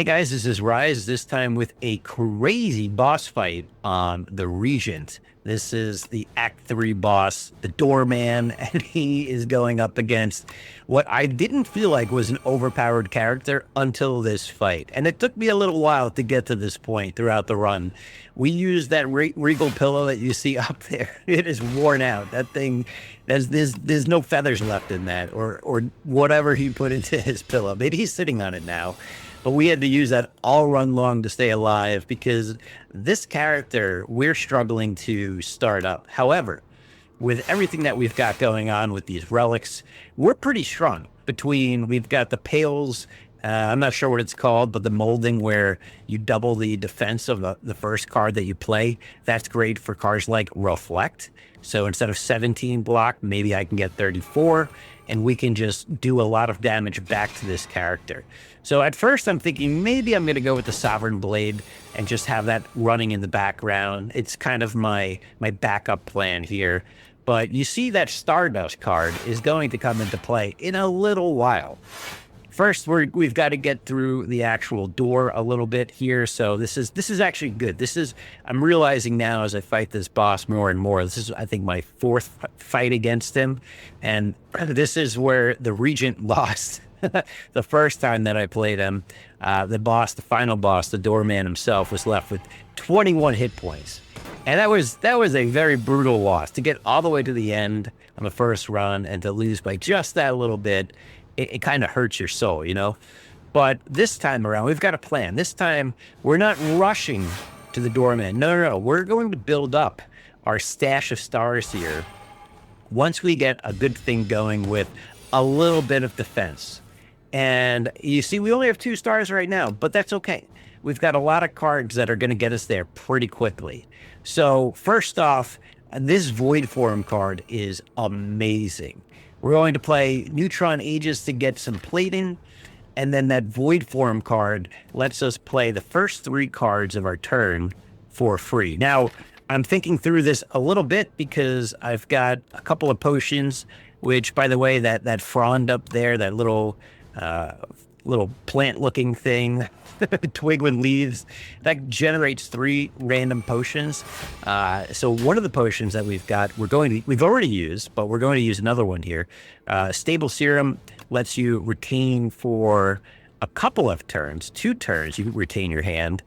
Hey guys, this is Rise, this time with a crazy boss fight on the Regent. This is the Act 3 boss, the Doorman, and he is going up against what I didn't feel like was an overpowered character until this fight. And it took me a little while to get to this point throughout the run. We used that regal pillow that you see up there. It is worn out. That thing, there's no feathers left in that, or whatever he put into his pillow. Maybe he's sitting on it now. But we had to use that all run long to stay alive because this character, we're struggling to start up. However, with everything that we've got going on with these relics, we're pretty strong. We've got the pails, I'm not sure what it's called, but the molding where you double the defense of the first card that you play. That's great for cards like Reflect. So instead of 17 block, maybe I can get 34, and we can just do a lot of damage back to this character. So at first I'm thinking maybe I'm going to go with the Sovereign Blade and just have that running in the background. It's kind of my backup plan here. But you see that Stardust card is going to come into play in a little while. First, we've got to get through the actual door a little bit here. So this is actually good. I'm realizing now as I fight this boss more and more, this is, I think, my fourth fight against him. And this is where the Regent lost. The first time that I played him, the final boss, the Doorman himself, was left with 21 hit points. And that was a very brutal loss. To get all the way to the end on the first run and to lose by just that little bit, it kind of hurts your soul, you know? But this time around, we've got a plan. This time, we're not rushing to the Doorman. No. We're going to build up our stash of stars here once we get a good thing going with a little bit of defense. And you see, we only have 2 stars right now, but that's okay. We've got a lot of cards that are going to get us there pretty quickly. So first off, this Void Form card is amazing. We're going to play Neutron Aegis to get some plating, and then that Void Form card lets us play the first 3 cards of our turn for free. Now, I'm thinking through this a little bit because I've got a couple of potions, which, by the way, that frond up there, that little plant-looking thing, twig with leaves, that generates 3 random potions. So one of the potions that we've got, we've already used, but we're going to use another one here. Stable Serum lets you retain for a couple of turns, 2 turns, you retain your hand.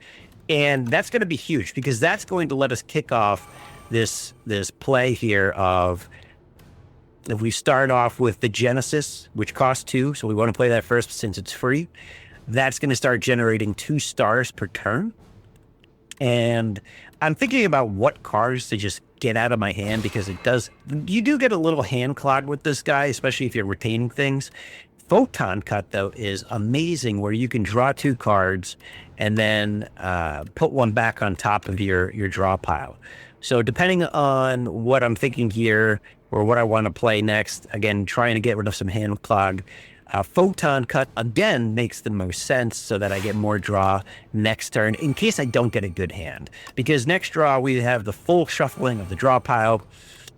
And that's going to be huge because that's going to let us kick off this play here of, if we start off with the Genesis, which costs 2, so we want to play that first since it's free, that's going to start generating 2 stars per turn. And I'm thinking about what cards to just get out of my hand because you do get a little hand clogged with this guy, especially if you're retaining things. Photon Cut, though, is amazing where you can draw 2 cards and then put one back on top of your draw pile. So depending on what I'm thinking here, or what I want to play next, again, trying to get rid of some hand clog, Photon Cut, again, makes the most sense so that I get more draw next turn in case I don't get a good hand. Because next draw, we have the full shuffling of the draw pile.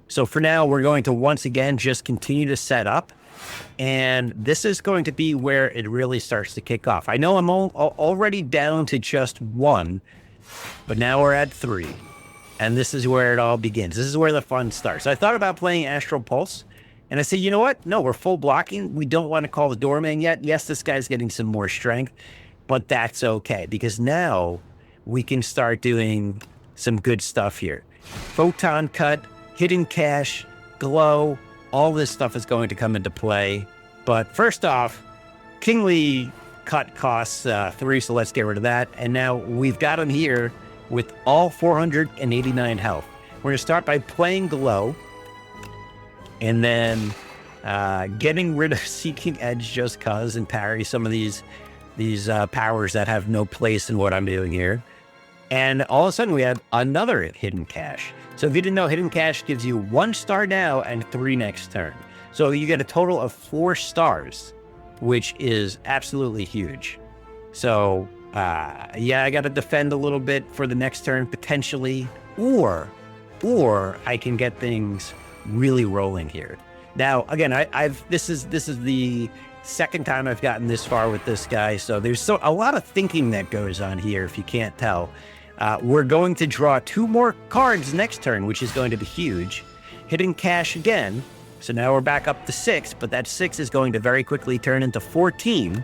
So for now, we're going to once again just continue to set up. And this is going to be where it really starts to kick off. I know I'm already down to just 1, but now we're at 3. And this is where it all begins. This is where the fun starts. I thought about playing Astral Pulse, and I said, you know what? No, we're full blocking. We don't want to call the Doorman yet. Yes, this guy's getting some more strength, but that's okay, because now we can start doing some good stuff here. Photon Cut, Hidden Cache, Glow, all this stuff is going to come into play. But first off, Kingly Cut costs 3, so let's get rid of that. And now we've got him here with all 489 health. We're going to start by playing Glow, and then getting rid of Seeking Edge just cause and parry some of these powers that have no place in what I'm doing here. And all of a sudden we have another Hidden Cache. So if you didn't know, Hidden Cache gives you 1 star now and 3 next turn. So you get a total of 4 stars, which is absolutely huge. So yeah, I got to defend a little bit for the next turn, potentially, or I can get things really rolling here. Now, again, this is the Second time I've gotten this far with this guy, so there's a lot of thinking that goes on here, if you can't tell. We're going to draw 2 more cards next turn, which is going to be huge. Hidden Cache again, so now we're back up to 6, but that 6 is going to very quickly turn into 14.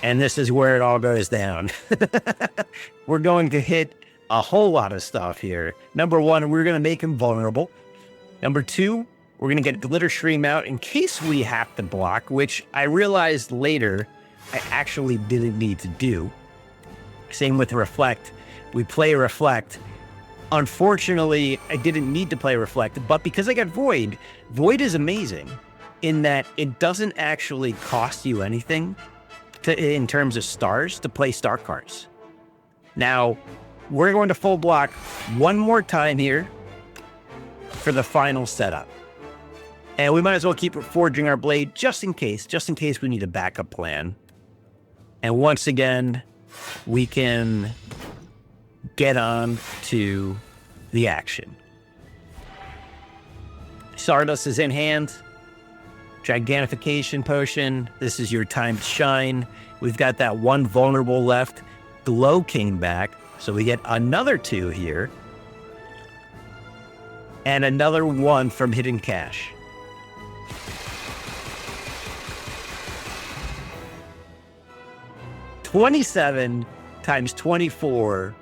And this is where it all goes down. We're going to hit a whole lot of stuff here. Number 1, we're going to make him vulnerable. Number 2, we're going to get Glitter Stream out in case we have to block, which I realized later I actually didn't need to do. Same with Reflect. We play Reflect. Unfortunately, I didn't need to play Reflect, but because I got Void, Void is amazing in that it doesn't actually cost you anything in terms of stars to play star cards. Now, we're going to full block one more time here for the final setup. And we might as well keep forging our blade just in case we need a backup plan. And once again, we can get on to the action. Stardust is in hand. Gigantification potion. This is your time to shine. We've got that 1 vulnerable left. Glow came back, so we get another 2 here. And another 1 from Hidden Cache. $27 times 24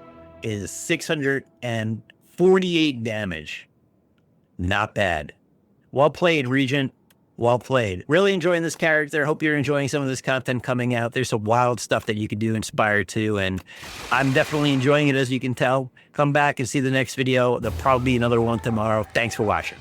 is 648 damage. Not bad. Well played, Regent. Well played. Really enjoying this character. Hope you're enjoying some of this content coming out. There's some wild stuff that you can do in Spire too, and I'm definitely enjoying it, as you can tell. Come back and see the next video. There'll probably be another one tomorrow. Thanks for watching.